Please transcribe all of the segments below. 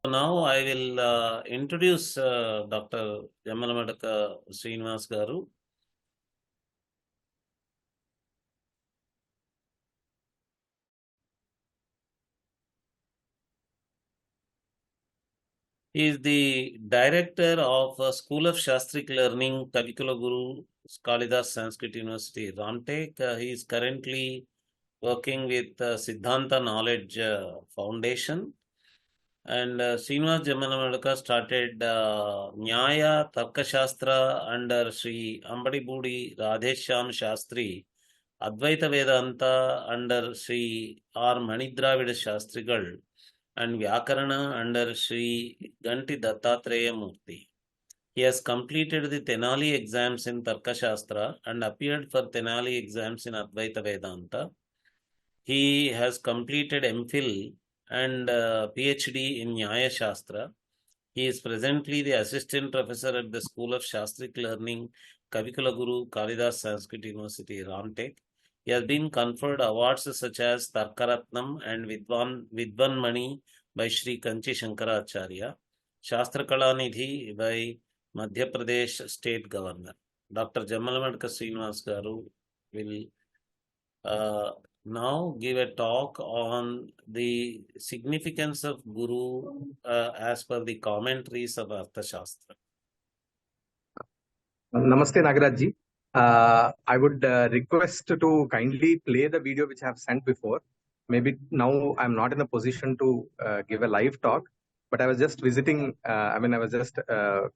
Now I will introduce Dr. Yamalamadaka Srinivas Garu. He is the director of School of Shastric Learning, Kavikula Guru, Kalidas Sanskrit University, Ramtek. He is currently working with Siddhanta Knowledge Foundation. And Srinivas Jamanamadaka started Nyaya Tarka Shastra under Sri Ambadibudi Radhesham Shastri, Advaita Vedanta under Sri R. Manidravida Shastrigal, and Vyakarana under Sri Ganti Dattatreya Murthy. He has completed the Tenali exams in Tarka Shastra and appeared for Tenali exams in Advaita Vedanta. He has completed MPhil and PhD in Nyaya Shastra. He is presently the assistant professor at the School of Shastric Learning, Kavikula Guru, Kalidas Sanskrit University, Ramtek. He has been conferred awards such as Tarkaratnam and Vidvan Mani by Sri Kanchi Shankara Aachaarya, Shastra Kalanidhi by Madhya Pradesh State Governor. Dr. Jamalamadaka Srinivas Garu will now give a talk on the significance of Guru as per the commentaries of Artha Shastra. Namaste Nagaraj-ji. I would request to kindly play the video which I have sent before. Maybe now I'm not in a position to give a live talk, but I was just visiting, I was just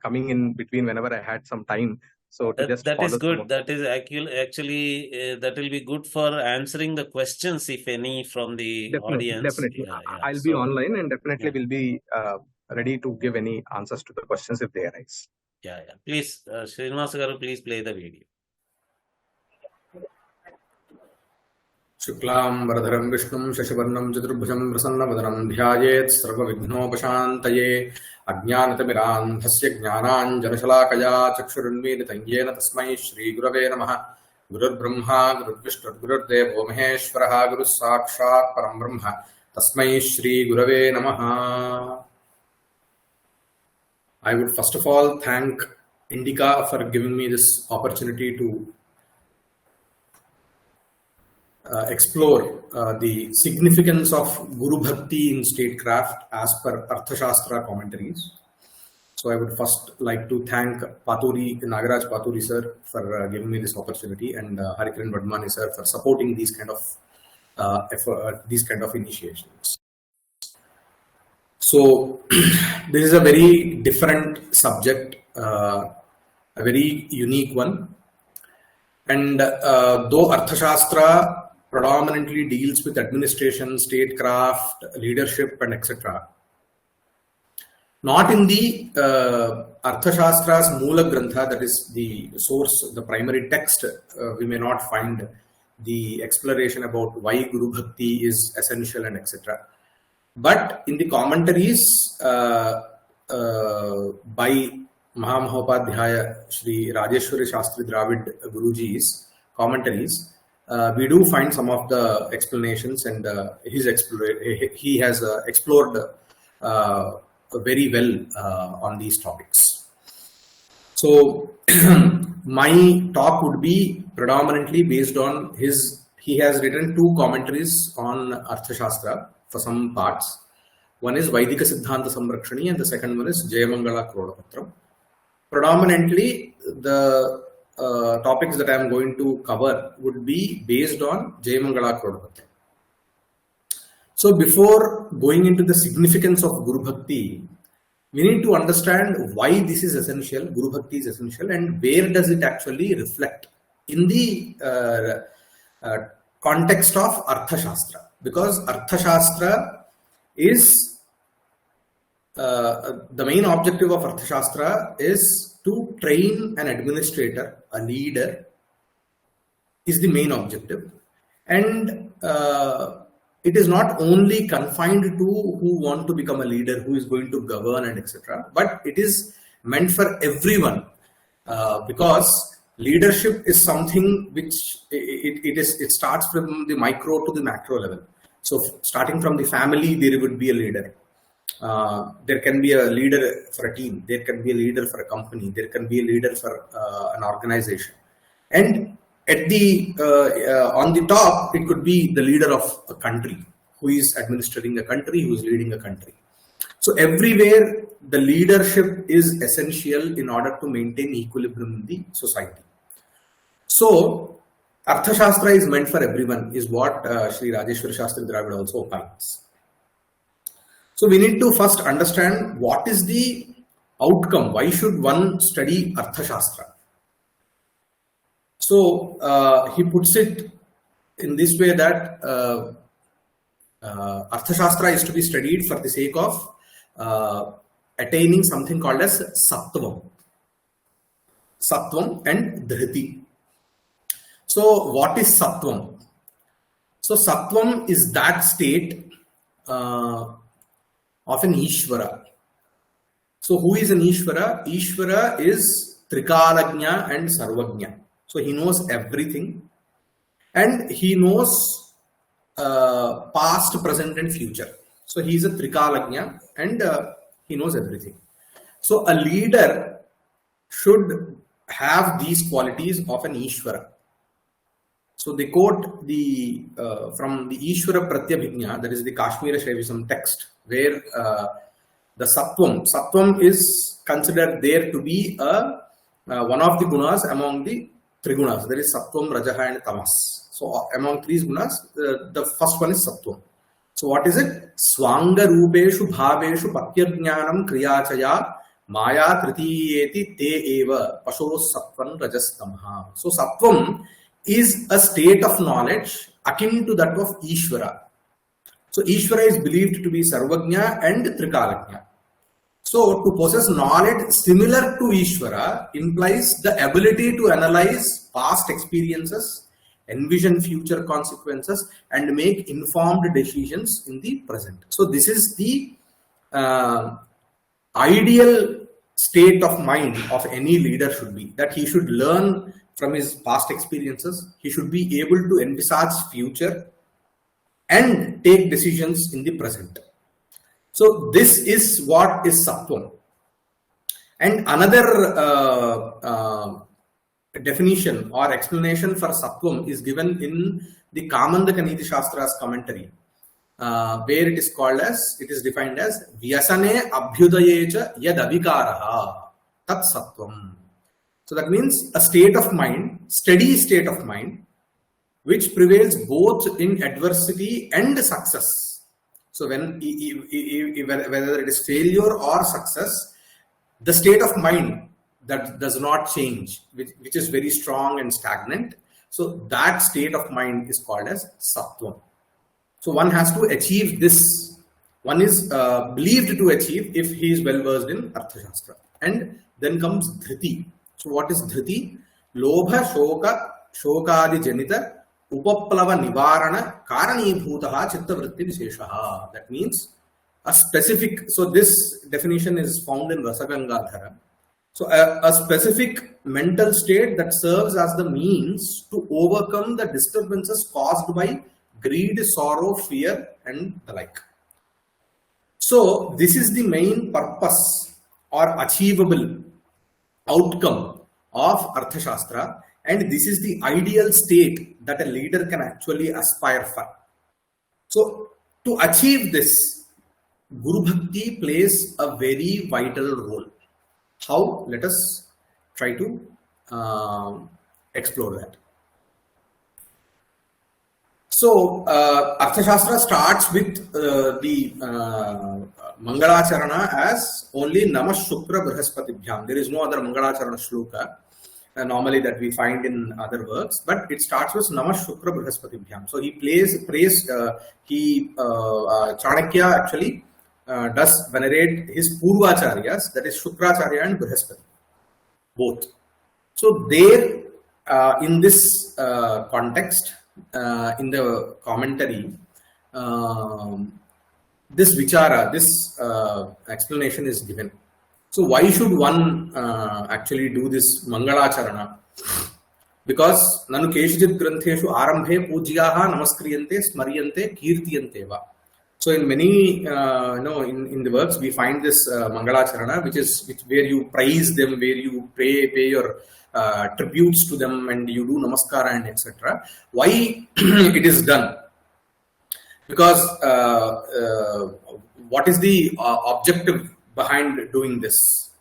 coming in between whenever I had some time. So that is good. That is actually that will be good for answering the questions, if any, from the audience. Definitely. Yeah. I'll be online and definitely will be ready to give any answers to the questions if they arise. Yeah. Please, Srinivas Garu, please play the video. Shuklam Varadharam Vishnum Shashivarnam Chaturbhujam Prasannavadaram Dhyayet Sarvavighnopashantaye Ajnanatamiran Dhasya Jnanan Janashalakaya Chakshurunmilitanyena Tasmai Shri Gurave Namaha Gurur Brahma Gurur Vishnu Gurur Devo Maheshwaraha Guru Sakshat Param Brahma Tasmai Shri Gurave Namaha. I would first of all thank INDICA for giving me this opportunity to explore the significance of Gurubhakti in Statecraft as per Artha Shastra commentaries. So I would first like to thank Nagaraj Paturi sir for giving me this opportunity, and Harikiran Vadmani sir for supporting these kind of initiations. So this is a very different subject, a very unique one, and though Artha Shastra predominantly deals with administration, statecraft, leadership, and etc. Not in the Artha Shastra's Moola Grantha, that is the source, the primary text, we may not find the exploration about why Guru Bhakti is essential and etc. But in the commentaries by upaadhyaaya Shri Rajeshwari Shastri Dravid Guruji's commentaries, we do find some of the explanations, and he has explored very well on these topics. So my talk would be predominantly based on he has written two commentaries on Artha Shastra for some parts. One is Vaidika Siddhanta Samrakshani and the second one is Jayamangala Krodapatram. Predominantly the topics that I am going to cover would be based on Jayamangala Krodapatram. So before going into the significance of Guru Bhakti, we need to understand why this is essential, Guru Bhakti is essential, and where does it actually reflect in the context of Artha Shastra. Because Artha Shastra is, the main objective of Artha Shastra is to train an administrator, a leader, is the main objective. And it is not only confined to who want to become a leader, who is going to govern and etc. But it is meant for everyone, because leadership is something which it starts from the micro to the macro level. So starting from the family, there would be a leader. There can be a leader for a team, there can be a leader for a company, there can be a leader for an organization, and at the on the top it could be the leader of a country, who is administering a country, who is leading a country. So everywhere the leadership is essential in order to maintain equilibrium in the society. So Arthashastra is meant for everyone, is what Sri Rajeshwara Shastri Dravid also opines. So we need to first understand what is the outcome. Why should one study Arthashastra? So he puts it in this way that Arthashastra is to be studied for the sake of attaining something called as Sattvam and Dhriti. So what is Sattvam? So Sattvam is that state of an Ishvara. So who is an Ishvara? Ishvara is Trikalagnya and Sarvagnya. So he knows everything, and he knows past, present and future. So he is a Trikalagnya and he knows everything. So a leader should have these qualities of an Ishvara. So they quote the from the Ishvara Pratyabhijna, that is the Kashmira Shaivism text, where the Sattvam is considered there to be one of the gunas among the Trigunas. There is Sattvam, Rajaha and Tamas. So among these gunas, the first one is Sattvam. So what is it? Swanga Rupeshu Bhaveshu Patyajnanam Kriyachaya Maya Tritiyeti Te Eva Pasho Sattvam Rajastamaha. So Sattvam is a state of knowledge akin to that of Ishvara. So Ishvara is believed to be Sarvagnya and Trikalagnya. So to possess knowledge similar to Ishvara implies the ability to analyze past experiences, envision future consequences, and make informed decisions in the present. So this is the ideal state of mind of any leader should be, that he should learn from his past experiences, he should be able to envisage future and take decisions in the present. So this is what is Sattvam. And another definition or explanation for Sattvam is given in the Kamandaka Niti Shastra's commentary, where it is defined as Vyasane Abhyudayecha Yad Avikaraha Tat Sattvam. So that means a state of mind, steady state of mind, which prevails both in adversity and success. So when whether it is failure or success, the state of mind that does not change, which is very strong and stagnant. So that state of mind is called as Sattvam. So one has to achieve this. One is believed to achieve if he is well versed in Arthashastra. And then comes Dhriti. So what is Dhriti? Lobha Shokadi Janita Upaplava Nivarana Karani Bhutaha Chitta Vritti Visheshaha. That means a specific, so this definition is found in Rasagangadhara. So a specific mental state that serves as the means to overcome the disturbances caused by greed, sorrow, fear and the like. So this is the main purpose or achievable outcome of Arthashastra, and this is the ideal state that a leader can actually aspire for. So to achieve this, Gurubhakti plays a very vital role. How? Let us try to explore that. So Arthashastra starts with the Mangalacharana as only Namah Shukra Brihaspatibhyam. There is no other Mangalacharana shloka normally that we find in other works, but it starts with Namah Shukra Brihaspatibhyam. So he Chanakya actually does venerate his Purvacharyas, that is Shukracharya and Brihaspati, both. So there in this context, in the commentary, this vichara, this explanation is given. So why should one actually do this Mangalacharana? Because Nanu Keshijit Grantheshu Arambhe Pujyaha Namaskriyante Smaryante Kirtiyante Va. So in many, in the works, we find this Mangalacharana, which where you praise them, where you pay your tributes to them, and you do namaskara and etc. Why it is done? Because what is the objective behind doing this?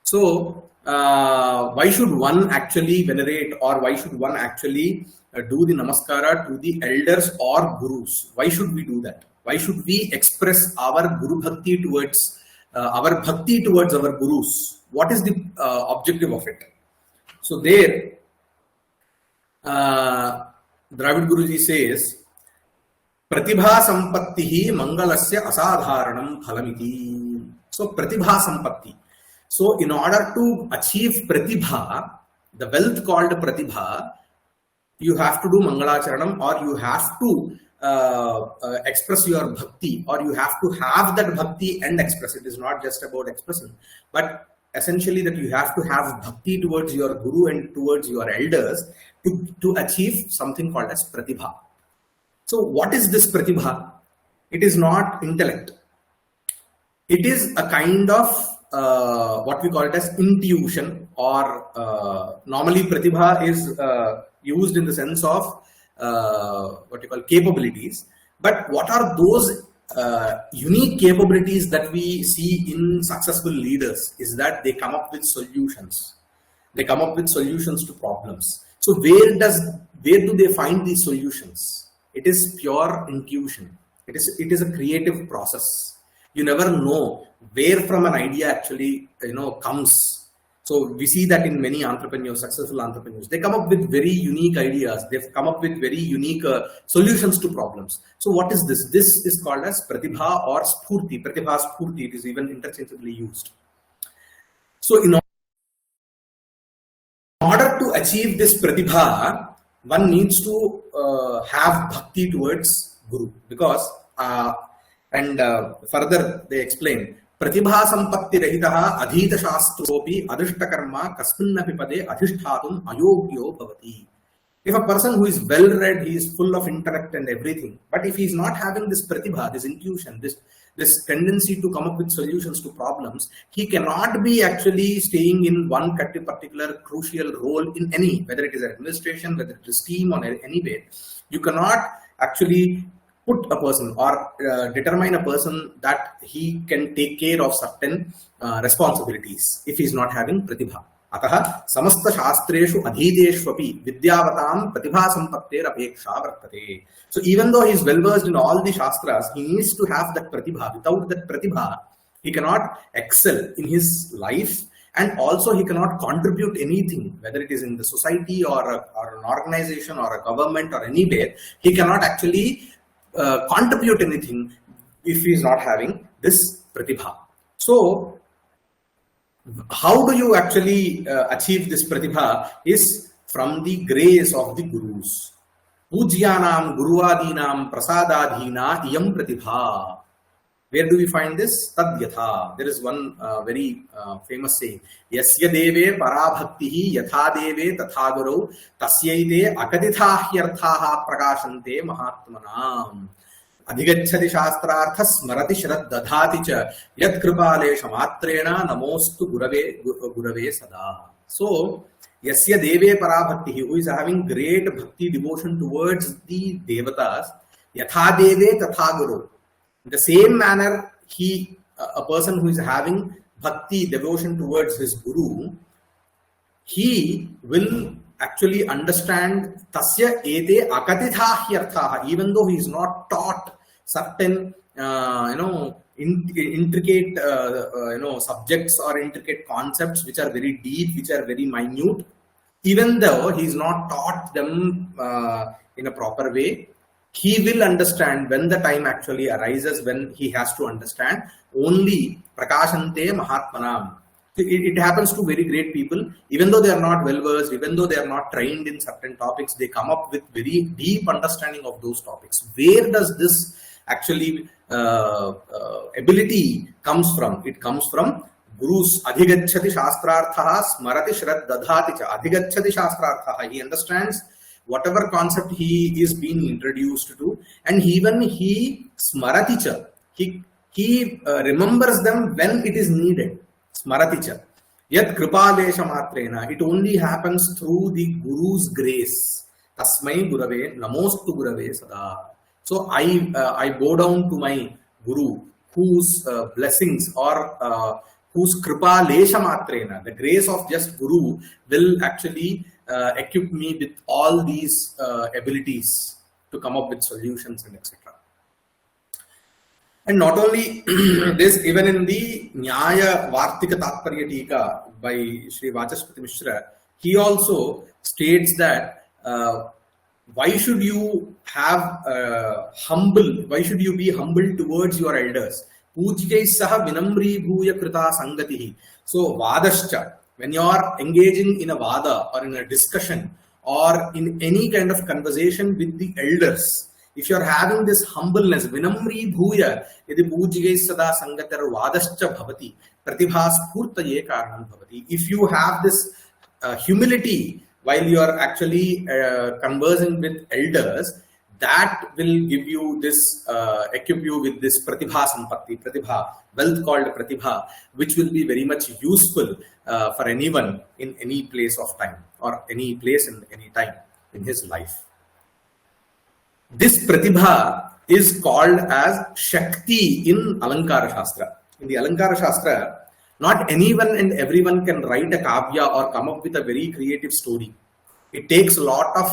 So why should one actually venerate, or why should one actually do the namaskara to the elders or gurus? Why should we do that? Why should we express our Gurubhakti towards our bhakti towards our gurus? What is the objective of it? So there, Dravid Guruji says, Pratibha sampattihi mangalasya asadharanam phalamiti. So Pratibha sampatti. So in order to achieve Pratibha, the wealth called Pratibha, you have to do Mangalacharanam, or you have to express your bhakti, or you have to have that bhakti and express it. Is not just about expression, but essentially that you have to have bhakti towards your guru and towards your elders to achieve something called as pratibha. So what is this pratibha? It is not intellect. It is a kind of what we call it as intuition, or normally pratibha is used in the sense of what you call capabilities. But what are those unique capabilities that we see in successful leaders is that they come up with solutions. They come up with solutions to problems. So where do they find these solutions? It is pure intuition. It is a creative process. You never know where from an idea actually comes. So we see that in many entrepreneurs, successful entrepreneurs, they come up with very unique ideas. They've come up with very unique solutions to problems. So what is this? This is called as pratibha or spurti. Pratibha, spurti, it is even interchangeably used. So in order to achieve this pratibha, one needs to have bhakti towards Guru, because further they explain, Pratibha sampatti rahitaha adhita shastropi adhishta karma kasminnapi pade adhishtatum ayogyo bhavati. If a person who is well read, he is full of intellect and everything, but if he is not having this pratibha, this intuition, this tendency to come up with solutions to problems, he cannot be actually staying in one particular crucial role in any, whether it is administration, whether it is team, or anywhere. You cannot actually put a person or determine a person that he can take care of certain responsibilities if he is not having pratibha. Ataha samasta shastreshu adhiteshvapi vidyavatam pratibha sampatter apeksha vartate. So even though he is well versed in all the shastras, he needs to have that pratibha. Without that pratibha, he cannot excel in his life, and also he cannot contribute anything, whether it is in the society or an organization or a government or anywhere. He cannot actually contribute anything if he is not having this pratibha. So how do you actually achieve this pratibha is from the grace of the gurus. Pujyanam guruvadinam prasadadhina iyam pratibha. Where do we find this? Tadyatha. There is one very famous saying. Yasya deve parabhaktihi yatha deve tathagaro tasyaite akadithahyarthaha prakashante mahatmanam. Adhigacchati shastrartha smarati shrad dadhati cha yat kripalesha matrena namostu gurave sada. So, yasya deve parabhaktihi, who is having great bhakti devotion towards the devatas, yatha deve tathagaro. In the same manner, a person who is having bhakti, devotion towards his guru, he will actually understand tasya ete akatithahyarthaha, even though he is not taught certain intricate subjects or intricate concepts which are very deep, which are very minute. Even though he is not taught them in a proper way, he will understand when the time actually arises, when he has to understand. Only prakashante mahatmanam. It happens to very great people, even though they are not well versed, even though they are not trained in certain topics, they come up with very deep understanding of those topics. Where does this actually ability comes from? It comes from Gurus. Adhigacchati shastrarthaha smarati shrad dadhati cha. Adhigacchati shastrarthaha. He understands whatever concept he is being introduced to, and even he smarati cha. he remembers them when it is needed. Smaraticha. Yat kripalesha matrena. It only happens through the Guru's grace. Tasmai Gurave, Namostu Gurave Sada. So I bow down to my Guru, whose blessings or whose kripa lesha matrena, the grace of just Guru will actually equip me with all these abilities to come up with solutions and etc. And not only this, even in the Nyaya Vartika Tatparya Tika by Sri Vachaspati Mishra, he also states that why should you have why should you be humble towards your elders? Pujjai saha vinamri bhuya krita sangatihi. So vadascha, when you are engaging in a vada or in a discussion or in any kind of conversation with the elders, if you are having this humbleness, vinamri bhuya, yadi pujjai sada sangatar vadascha bhavati, pratibha spurtaye karanam bhavati. If you have this humility while you are actually conversing with elders, that will give you this, equip you with this pratibha sampatti, pratibha, wealth called pratibha, which will be very much useful for anyone in any place of time or any place in any time in his life. This pratibha is called as Shakti in Alankara Shastra. In the Alankara Shastra, not anyone and everyone can write a kavya or come up with a very creative story. It takes a lot of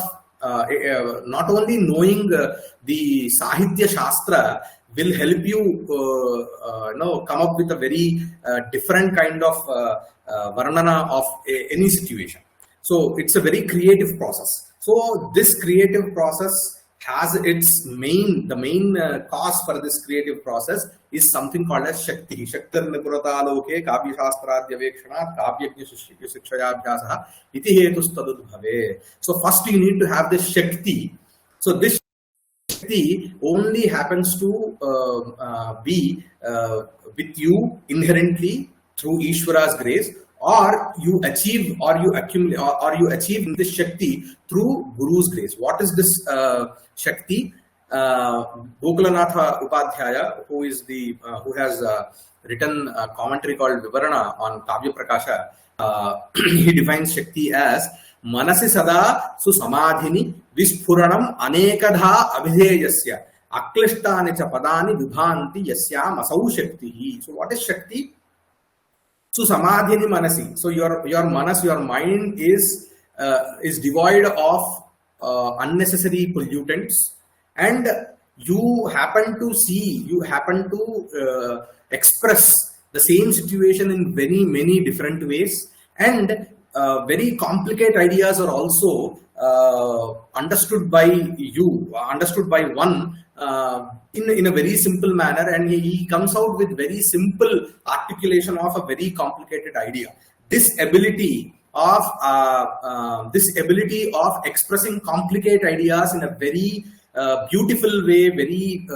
not only knowing the Sahitya Shastra will help you, come up with a very different kind of varnana of any situation. So it's a very creative process. So this creative process has its the main cause for this creative process is something called as Shakti. Shaktir nipurata loke kavya shastradhyavekshana kavyajna shikshayabhyasaha iti hetus tadud bhave. So first you need to have this Shakti. So this Shakti only happens to be with you inherently through Ishvara's grace, or you achieve or you accumulate or you achieve this Shakti through Guru's grace. What is this Shakti? Gokulanatha Upaadhyaaya, who has written a commentary called Vivarana on Kavya Prakasha, he defines Shakti as Manasi Sada Susamadhini Visphuranam Anekadha Abhideyasya Aklishtani Chapadani Vibhanti Yasyam Asau Shakti. So what is Shakti? So samadhini manasi. So your manas, your mind is devoid of unnecessary pollutants, and you happen to express the same situation in very many different ways, and very complicated ideas are also understood by one in a very simple manner, and he comes out with very simple articulation of a very complicated idea. This ability of expressing complicated ideas in a very beautiful way, very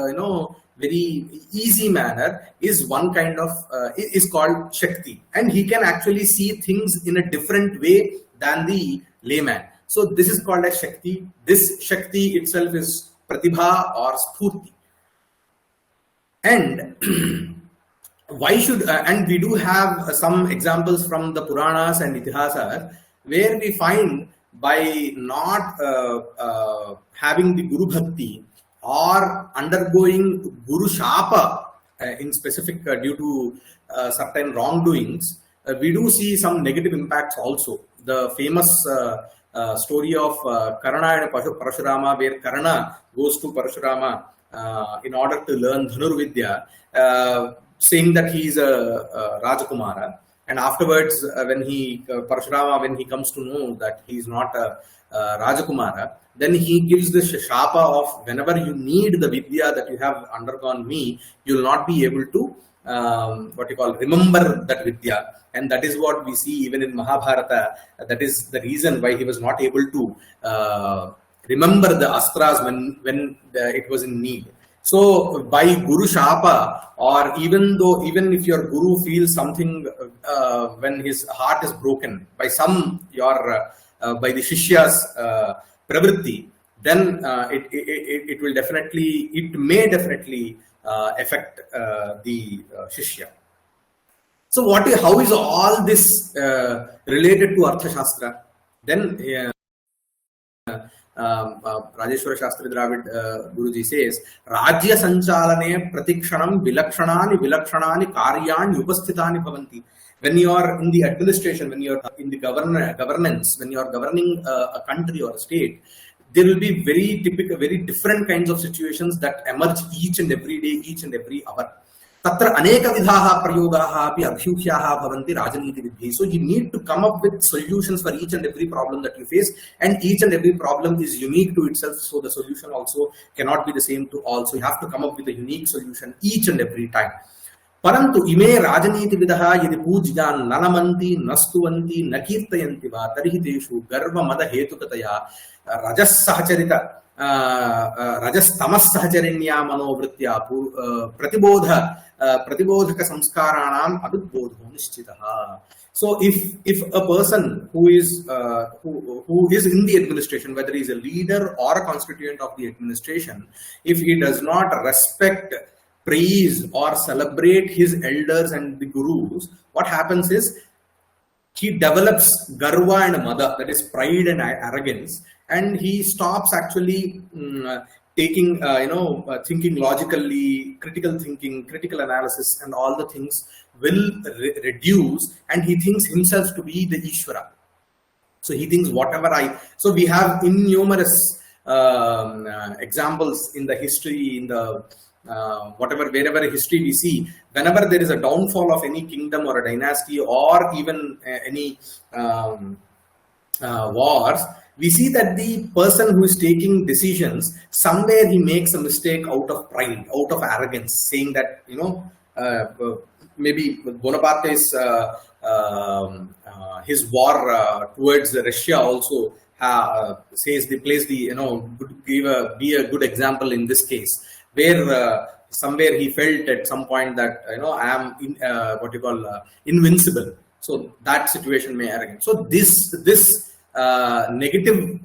very easy manner is one kind of is called Shakti, and he can actually see things in a different way than the layman. So this is called as Shakti. This Shakti itself is Pratibha or Spurti. And why should and we do have some examples from the Puranas and Itihasas where we find by not having the Gurubhakti or undergoing Guru Shapa in specific due to certain wrongdoings, we do see some negative impacts also. The famous story of Karna and Parashurama, where Karna goes to Parashurama in order to learn Dhanurvidya, saying that he is a Rajakumara, and afterwards Parashurama, when he comes to know that he is not a Rajakumara, then he gives the shapa of whenever you need the Vidya that you have undergone me, you will not be able to remember that Vidya. And that is what we see even in Mahabharata. That is the reason why he was not able to remember the astras when it was in need. So by Guru Shapa, or even if your Guru feels something when his heart is broken by by the Shishya's pravritti, then it may definitely affect the Shishya. So how is all this related to Artha Shastra? Then Rajeshwara Shastri Dravid Guruji says, Rajya Sanchalane Pratikshanam Vilakshanani Karyani Upasthitani Bhavanti. When you are in the administration, when you are in the governance, when you are governing a country or a state, there will be very typical, very different kinds of situations that emerge each and every day, each and every hour. Tatra aneka vidhaha prayogaha api adhyuhyaha bhavanti rajaniti vidhi. So you need to come up with solutions for each and every problem that you face, and each and every problem is unique to itself, so the solution also cannot be the same to all. So you have to come up with a unique solution each and every time. Parantu ime rajaniti vidaha yadi pujyan nalamanti nastuvanti nakirtayanti va tarihiteshu garva mada hetukataya rajas sahacharita rajas tamas sahacharinya manovritya pratibodhaka samskaranam abudbodho nishchitaha. So if a person who is in the administration, whether he is a leader or a constituent of the administration, if he does not respect, praise or celebrate his elders and the gurus, what happens is he develops garva and mada, that is pride and arrogance, and he stops actually taking, thinking logically, critical thinking, critical analysis, and all the things will reduce, and he thinks himself to be the Ishvara. So he thinks so we have innumerous examples in the history, in the wherever history we see, whenever there is a downfall of any kingdom or a dynasty or even any wars, we see that the person who is taking decisions, somewhere he makes a mistake out of pride, out of arrogance, saying that, maybe Bonaparte's his war towards Russia also says the place be a good example in this case, where somewhere he felt at some point that I am invincible. So that situation may arrogant. So this negative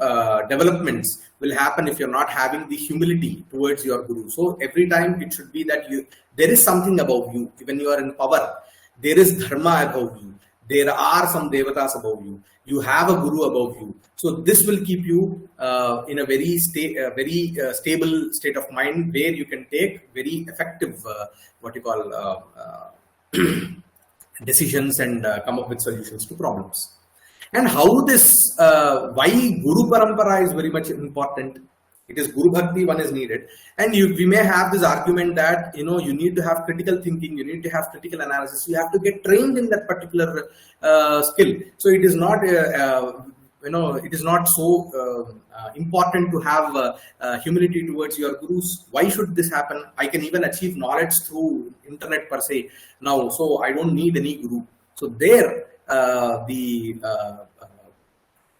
developments will happen if you're not having the humility towards your guru. So every time it should be that there is something above you. When you are in power, there is dharma above you. There are some devatas above you. You have a guru above you. So this will keep you in a very stable state of mind, where you can take very effective decisions and come up with solutions to problems. And how this, why Guru Parampara is very much important. It is Gurubhakti, one is needed. And we may have this argument that, you need to have critical thinking, you need to have critical analysis, you have to get trained in that particular skill. So it is not, it is not so important to have humility towards your gurus. Why should this happen? I can even achieve knowledge through internet per se now, so I don't need any guru. So there,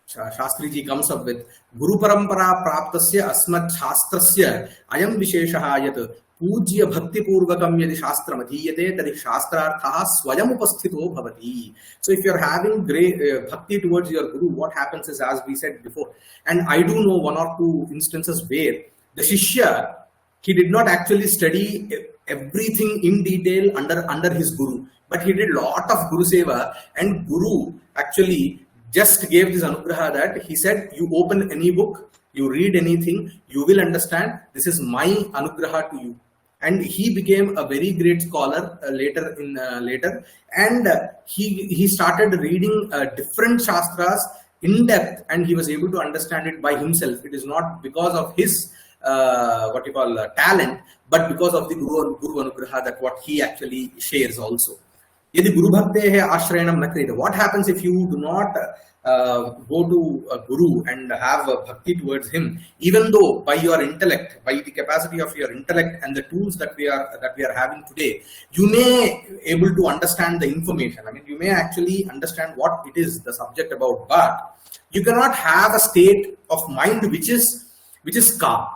Shastri ji comes up with Guru Parampara Praptasya Asmat Shastrasya Ayam Visheshaha Yat Pujya Bhakti Purvakam Yadi Shastra Madhiyate Tadi Shastrarthaha Swayam Upasthito Bhavati. So if you're having great bhakti towards your guru, what happens is, as we said before, and I do know one or two instances where the Shishya, he did not actually study everything in detail under his guru, but he did lot of Guru Seva, and Guru actually just gave this anugraha that he said, you open any book, you read anything, you will understand, this is my anugraha to you. And he became a very great scholar later, and he started reading different shastras in depth, and he was able to understand it by himself. It is not because of his talent, but because of the Guru anugraha, that what he actually shares also. Yadi Guru Bhakte hai ashrayanam nakrita. What happens if you do not go to a guru and have a bhakti towards him, even though by your intellect, by the capacity of your intellect and the tools that we are having today, you may able to understand the information. I mean, you may actually understand what it is, the subject about, but you cannot have a state of mind which is calm.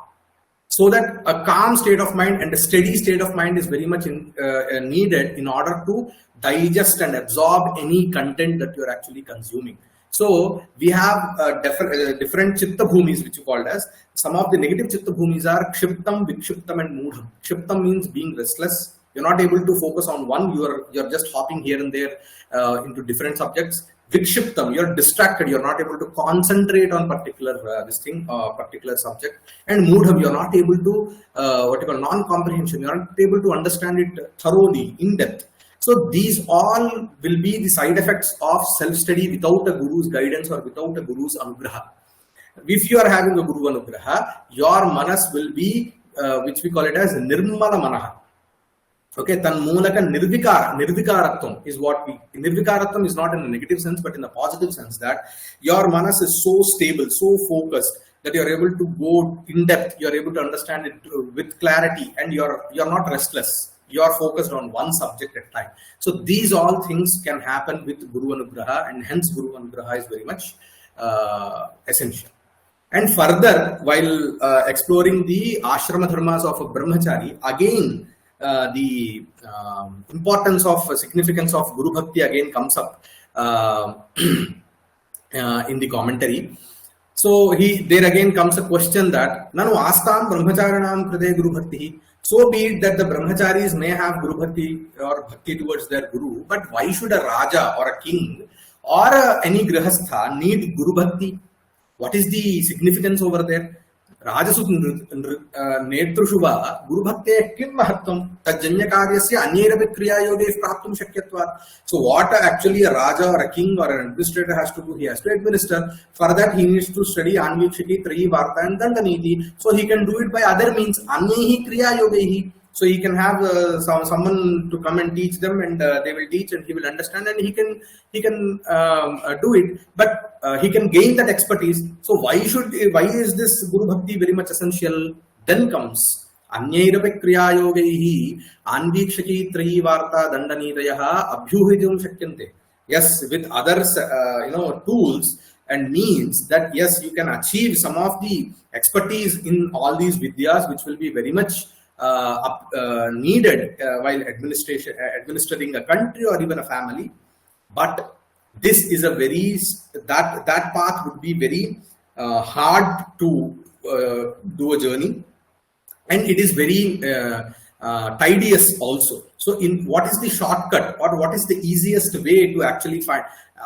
So that a calm state of mind and a steady state of mind is very much needed in order to digest and absorb any content that you are actually consuming. So we have different chitta bhumis, which you called as. Some of the negative chitta bhumis are kshiptam, vikshiptam, and mudham. Kshiptam means being restless. You're not able to focus on one. You're just hopping here and there into different subjects. Vikshiptam, you're distracted. You're not able to concentrate on particular particular subject. And mudham, you're not able to what you call non-comprehension. You're not able to understand it thoroughly, in depth. So these all will be the side effects of self-study without a guru's guidance or without a guru's anugraha. If you are having a guru anugraha, your manas will be, which we call it as nirmala manaha. Okay, tanmulaka nirvikaratvam is what nirvikaratvam is not in a negative sense, but in a positive sense, that your manas is so stable, so focused, that you're able to go in depth, you're able to understand it with clarity, and you're not restless. You are focused on one subject at a time. So these all things can happen with Guru Anugraha, and hence Guru Anugraha is very much essential. And further, while exploring the ashrama dharmas of a brahmachari, again the importance of significance of Gurubhakti again comes up in the commentary. So there again comes a question that Nanu astam brahmacharanam kride Gurubhakti. So be it that the brahmacharis may have Guru Bhakti or Bhakti towards their Guru, but why should a Raja or a king or any Grihastha need Guru Bhakti? What is the significance over there? Rajasut Netrushuva Guru Bhakti kim mahattam tajanya karyasya anyerapi kriya yoge praptum shakyatvat. So what actually a Raja or a king or an administrator has to do? He has to administer. For that he needs to study Anvikshaki, Trayi, Varta and Dandaniti. So he can do it by other means. Anyehi kriya yogehi. So he can have someone to come and teach them, and they will teach, and he will understand, and he can do it. But he can gain that expertise. So why is this Guru Bhakti very much essential? Then comes Anyairapi kriya yogaihi anvikshaki trayi varta dandanitayaha abhyuhitum shakyante. Yes, with others, tools and means, that yes, you can achieve some of the expertise in all these vidyas, which will be very much needed while administering a country or even a family. But this is a very that path would be very hard to do a journey, and it is very tedious also. So in what is the shortcut, or what is the easiest way to actually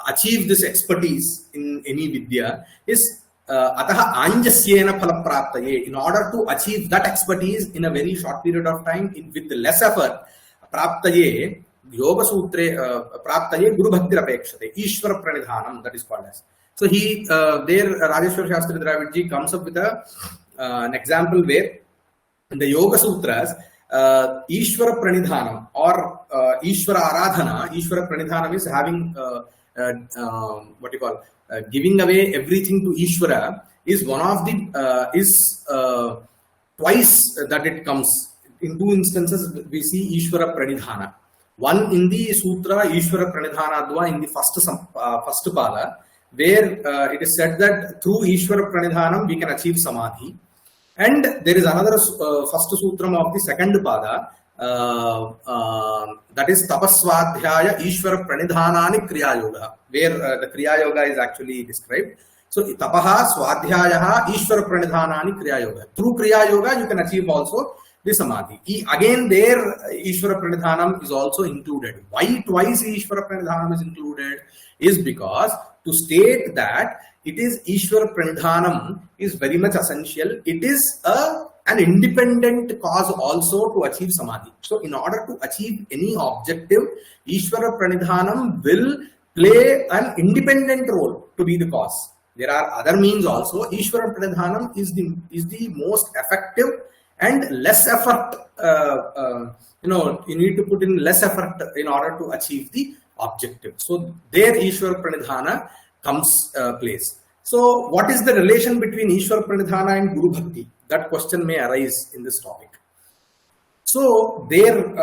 achieve this expertise in any vidya is Ataha anjasyena phalapraptaye. In order to achieve that expertise in a very short period of time with less effort, praptaye yoga sutre praptaye guru bhakti apekshate ishvara pranidhanam, that is called as. So there Rajeshwar Shastri Dravidji comes up with an example where in the Yoga Sutras, Ishvara Pranidhanam or Ishvara Aradhana, Ishvara Pranidhanam is having what you call giving away everything to Ishvara is one of the twice that it comes. In two instances we see Ishvara Pranidhana. One in the Sutra Ishvara Pranidhanadva in the first pada, where it is said that through Ishvara Pranidhanam we can achieve Samadhi. And there is another first sutram of the second pada, that is tapaswadhyaya Ishvara Pranidhanani Kriya Yoga, where the Kriya Yoga is actually described. So tapaha swadhyayaha Ishvara Pranidhanani Kriya Yoga. Through Kriya Yoga you can achieve also the Samadhi. Again there Ishvara Pranidhanam is also included. Why twice Ishvara Pranidhanam is included is because to state that it is Ishvara Pranidhanam is very much essential. It is an independent cause also to achieve Samadhi. So in order to achieve any objective, Ishvara Pranidhanam will play an independent role to be the cause. There are other means also. Ishvara Pranidhanam is the most effective and less effort. You need to put in less effort in order to achieve the objective. So there Ishvara Pranidhana comes place. So what is the relation between Ishvara Pranidhana and Guru Bhakti? That question may arise in this topic. So there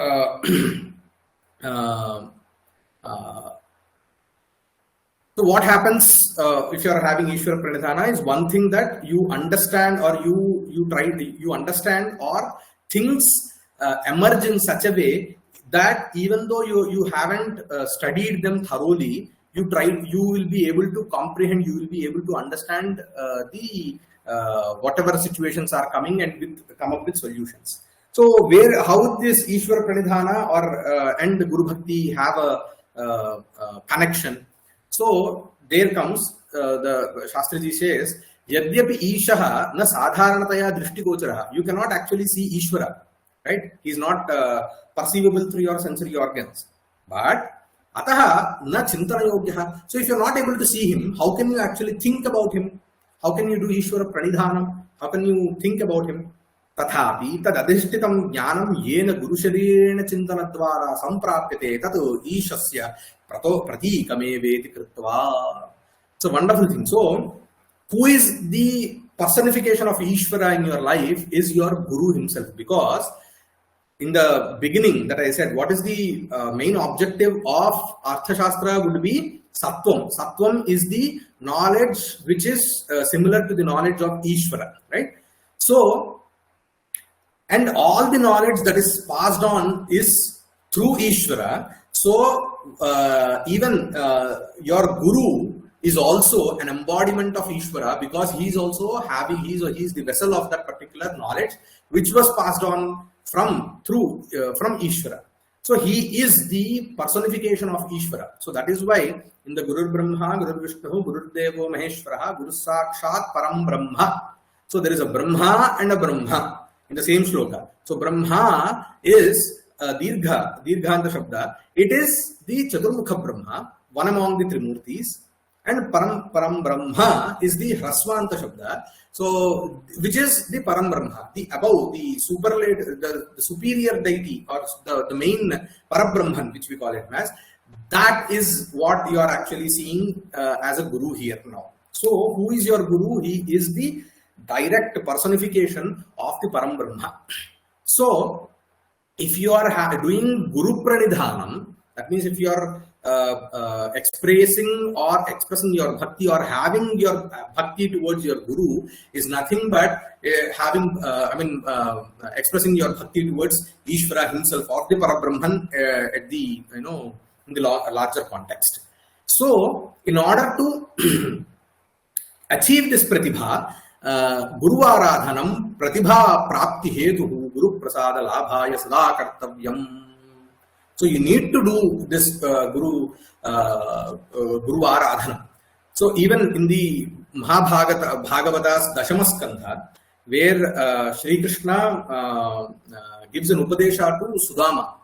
so what happens if you are having Ishvara Pranidhana is one thing that you understand, or you understand, or things emerge in such a way that even though you haven't studied them thoroughly, you will be able to comprehend, you will be able to understand the whatever situations are coming and come up with solutions. So how this Ishvara Pranidhana or and the Guru Bhakti have a connection. So there comes the Shastraji says, Yadyapi Ishaha na sadharanataya drishtigocharaha. You cannot actually see Ishvara, right? He is not perceivable through your sensory organs. But ataha na chintana yogyaha. So if you are not able to see him, how can you actually think about him? How can you do Ishvara Pranidhanam? How can you think about him? Tathapi tad adhishtitam jnanam yena gurusharena chintanadvara samprapyate tato ishasya pratikame veti kritva. It's a wonderful thing. So, who is the personification of Ishvara in your life is your Guru himself. Because in the beginning that I said, what is the main objective of Artha Shastra would be Sattvam. Sattvam is the knowledge which is similar to the knowledge of Ishvara, right? So, and all the knowledge that is passed on is through Ishvara. So, even your Guru is also an embodiment of Ishvara, because he is also having, he is the vessel of that particular knowledge which was passed on from Ishvara. So he is the personification of Ishvara. So that is why in the Guru Brahma, Guru Vishnu, Guru Devo Maheshwara, Guru Sakshat Param Brahma. So there is a Brahma and a Brahma in the same shloka. So Brahma is Dirghanta Shabda. It is the Chaturmukha Brahma, one among the Trimurtis. And Param Brahma is the Hrasvanta Shabda. So, which is the Param Brahma, the above, the superlative, the superior deity, or the main Parabrahman, which we call it as. That is what you are actually seeing as a Guru here now. So, who is your Guru? He is the direct personification of the Param Brahma. So, if you are doing Guru Pranidhanam, that means if you are expressing your bhakti or having your bhakti towards your Guru is nothing but expressing your bhakti towards Ishvara himself or the Parabrahman at the in the larger context. So, in order to achieve this pratibha, Guru Aradhanam pratibha prapti hetuhu Guru Prasada Labhaya Sada Kartavyam. So you need to do this Guru Aradhana. So even in the Bhagavata's Dashamaskandha, where Shri Krishna gives an upadesha to Sudama,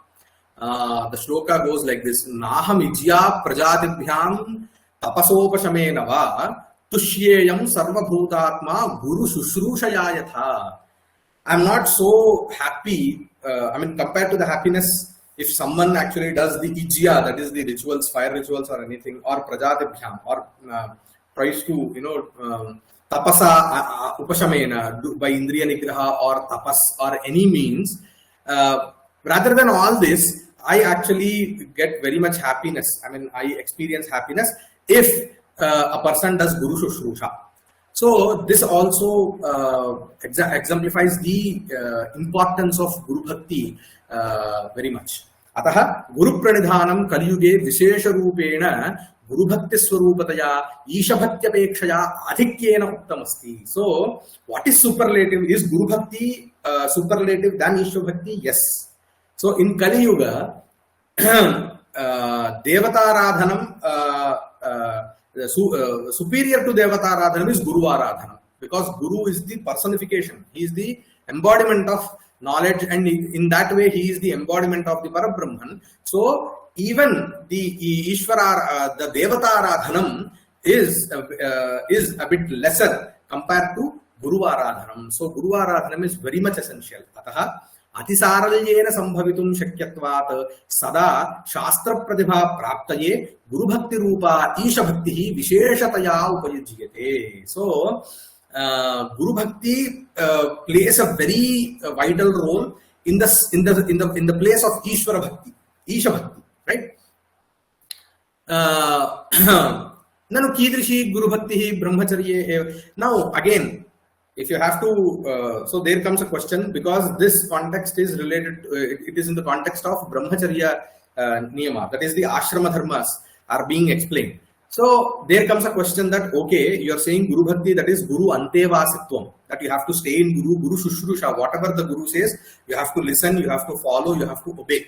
the shloka goes like this: Naham ijya prajatibhyam tapasopashamena va tushyeyam sarvabhutatma guru shushrusaya yatha. I'm not so happy, compared to the happiness if someone actually does the ijya, that is the rituals, fire rituals or anything, or prajatibhyam, or tries to, tapasa upashamena, by indriya nigraha or tapas or any means. Rather than all this, I actually get very much happiness. I experience happiness if a person does Guru Shushrusha. So this also exemplifies the importance of Guru Bhakti very much. Ataha Guru Pranidhanam Kaliyuge Vishesha Rupena Guru Bhakti Swarupataya Isha Bhaktyapeksaya Adhikyena Uttamasti. So what is superlative? Is Guru Bhakti superlative than Isha Bhakti? Yes. So in Kali Yuga, Devataradhanam superior to Devataradhanam is Guru Aradhanam, because Guru is the personification. He is the embodiment of knowledge, and in that way he is the embodiment of the Parabrahman. So even the Ishvara, the Devataradhanam is a bit lesser compared to Guru Aradhanam. So Guru Aradhanam is very much essential. Ataha Atisaralyena sambhavitum shakyatvat sada shastra pratibha praptaye Guru Bhakti Rupa Isha Bhakti Visheshataya Upayujyate. So Guru Bhakti plays a very vital role in the place of Ishvara Bhakti, Isha Bhakti, right? Nanu Kidrishi Guru Bhakti Brahmacharya. Now again, if you have to, so there comes a question, because this context is related, it is in the context of Brahmacharya Niyama, that is the Ashrama Dharmas. are being explained. So there comes a question that, okay, you are saying Guru Bhakti, that is Guru Antevasitvam, that you have to stay in Guru Shushrusha, whatever the Guru says, you have to listen, you have to follow, you have to obey.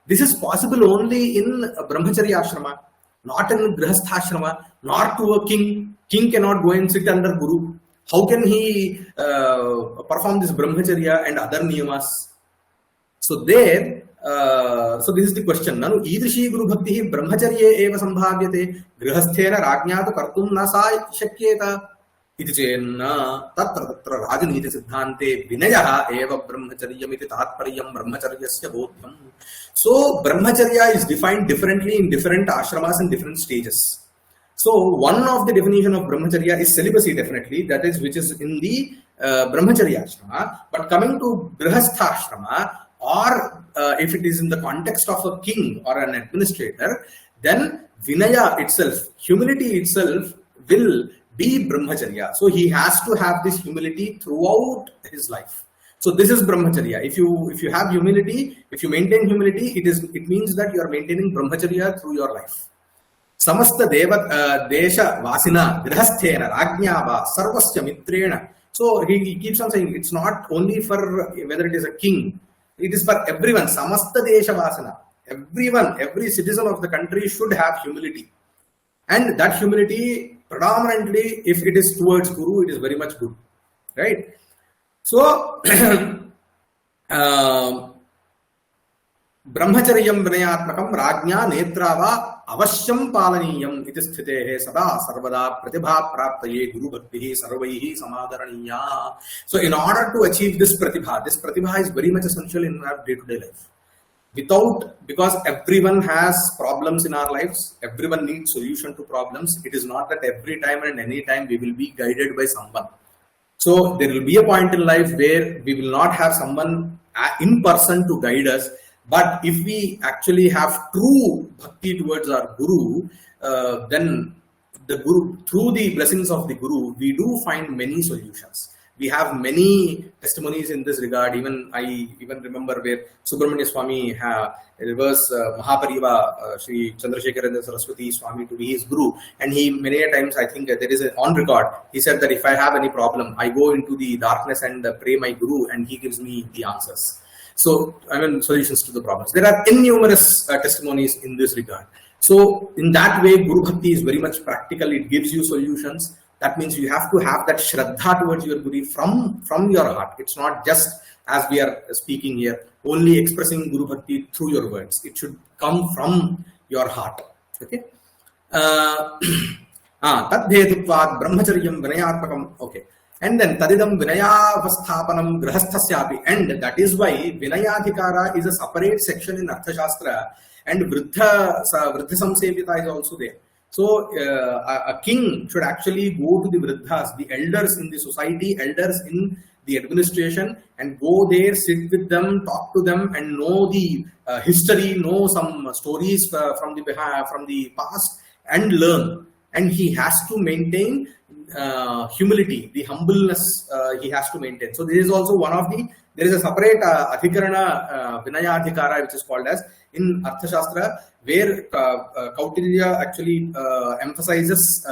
This is possible only in Brahmacharya Ashrama, not in Grihastha Ashrama, not to a king. King cannot go and sit under Guru. How can he perform this Brahmacharya and other niyamas? So there, so this is the question. Nanu idrishi Guru Bhakti Brahmacharya eva sambhavyate grihasthena rajnyatu kartum na sa shakyeta iti chenna tatra tatra rajaniti siddhante vinayaha eva brahmacharyam iti tatparyam brahmacharyasya bodhyam. So Brahmacharya is defined differently in different ashramas and different stages. So one of the definition of Brahmacharya is celibacy, definitely, that is which is in the Brahmacharya ashrama. But coming to Grihastha ashrama, or if it is in the context of a king or an administrator, then Vinaya itself, humility itself will be Brahmacharya. So he has to have this humility throughout his life. So this is Brahmacharya. If you have humility, if you maintain humility, it means that you are maintaining Brahmacharya through your life. Samasta deva desha vasina grihasthena rajnyava sarvasya mitrena. So he keeps on saying it's not only for whether it is a king, it is for everyone. Samasta desha vasina. Everyone, every citizen of the country should have humility. And that humility, predominantly, if it is towards Guru, it is very much good. Right? So, Brahmacharyam vinayatmakam rajnya netrava avashyam palaniyam iti sthitehe sada sarvada pratibha praptaye Guru Bhakti sarvaihi samadaraniya. So in order to achieve this pratibha is very much essential in our day-to-day life. Because everyone has problems in our lives, everyone needs solution to problems. It is not that every time and any time we will be guided by someone. So there will be a point in life where we will not have someone in person to guide us. But if we actually have true bhakti towards our Guru, then the Guru, through the blessings of the Guru, we do find many solutions. We have many testimonies in this regard. I remember where Subramanya Swami reversed Mahapariva Sri Chandrasekharendra Saraswati Swami to be his Guru, and he many a times, I think there is on record, he said that if I have any problem, I go into the darkness and pray my Guru, and he gives me the answers. So, solutions to the problems. There are innumerous testimonies in this regard. So, in that way, Guru Bhakti is very much practical. It gives you solutions. That means you have to have that Shraddha towards your Guru from your heart. It's not just, as we are speaking here, only expressing Guru Bhakti through your words. It should come from your heart. Okay? Tadhetutvad brahmacharyam vinayatmakam. Okay. And then tadidam vinayavasthapanam grihasthasyapi. And that is why vinayadhikara is a separate section in Arthashastra, and Vriddha Samsevita is also there. So a king should actually go to the Vriddhas, the elders in the society, elders in the administration, and go there, sit with them, talk to them, and know the history, know some stories from the past, and learn. And he has to maintain humility, the humbleness he has to maintain. So this is also one of there is a separate adhikarana vinayadhikara which is called as in Arthashastra, where Kautilya actually emphasizes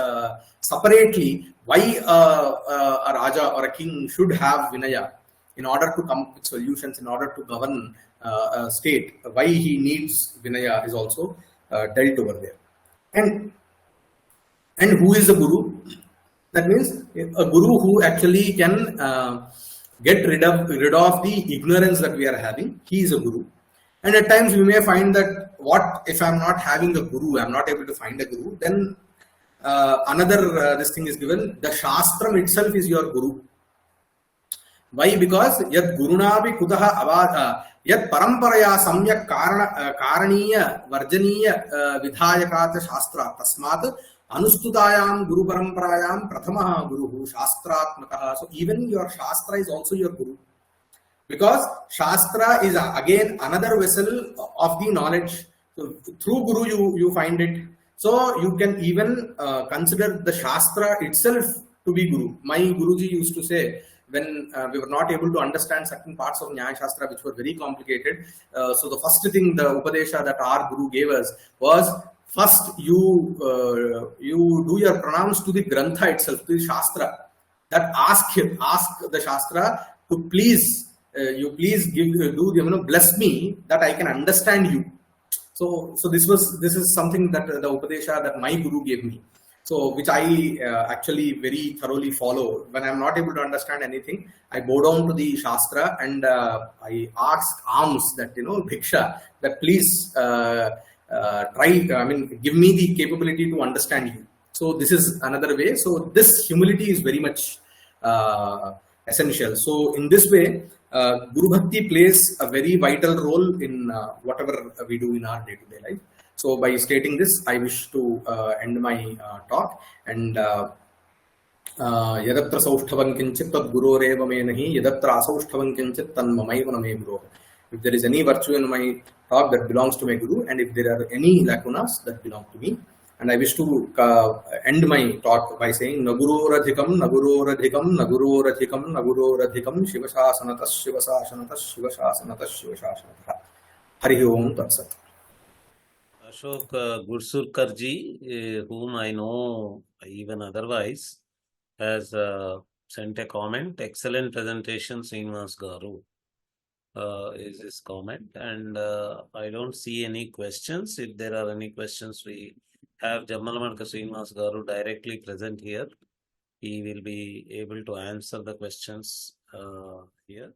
separately why a Raja or a king should have Vinaya in order to come up with solutions, in order to govern a state. Why he needs Vinaya is also dealt over there. And who is a Guru? That means a Guru who actually can get rid of the ignorance that we are having. He is a Guru. And at times we may find that what if I am not having a Guru, I am not able to find a Guru, then this thing is given. The Shastra itself is your Guru. Why? Because yad gurunavi kudaha avadha yad paramparaya samyak karaniya varjaniya vidhayakata shastra tasmat anustutayam guru paramparayam prathamaha guruhu shastratmakaha. So even your Shastra is also your Guru. Because Shastra is again another vessel of the knowledge. So through Guru you find it. So you can even consider the Shastra itself to be Guru. My Guruji used to say, when we were not able to understand certain parts of Nyaya Shastra which were very complicated, so the first thing, the Upadesha that our Guru gave us was, first you do your pranams to the grantha itself, to the shastra. That ask the shastra to please bless me that I can understand you. So this is something that the upadesha that my guru gave me. So which I actually very thoroughly follow. When I'm not able to understand anything, I bow down to the shastra and I ask alms, that bhiksha, that please give me the capability to understand you. So this is another way. So this humility is very much essential. So in this way, Gurubhakti plays a very vital role in whatever we do in our day-to-day life. So by stating this, I wish to end my talk. And yadatra saushthavam kinchit tad guroreva me nahi, yadatra asaushthavam kinchit tan mamayva na me guru. If there is any virtue in my talk, that belongs to my guru, and if there are any lacunas, that belong to me. And I wish to end my talk by saying Naguroradhikam, Naguroradhikam, Naguroradhikam, Naguroradhikam, Shivashasanatas, Shivasasanatas, Shivasasanatas, Shivasasanatas. Hari Om Tat Sat. Ashok Gursurkarji, whom I know even otherwise, has sent a comment. Excellent presentation, Srinivas Garu, is his comment. And I don't see any questions. If there are any questions, we have Jammalamadka Srinivas Garu directly present here. He will be able to answer the questions here.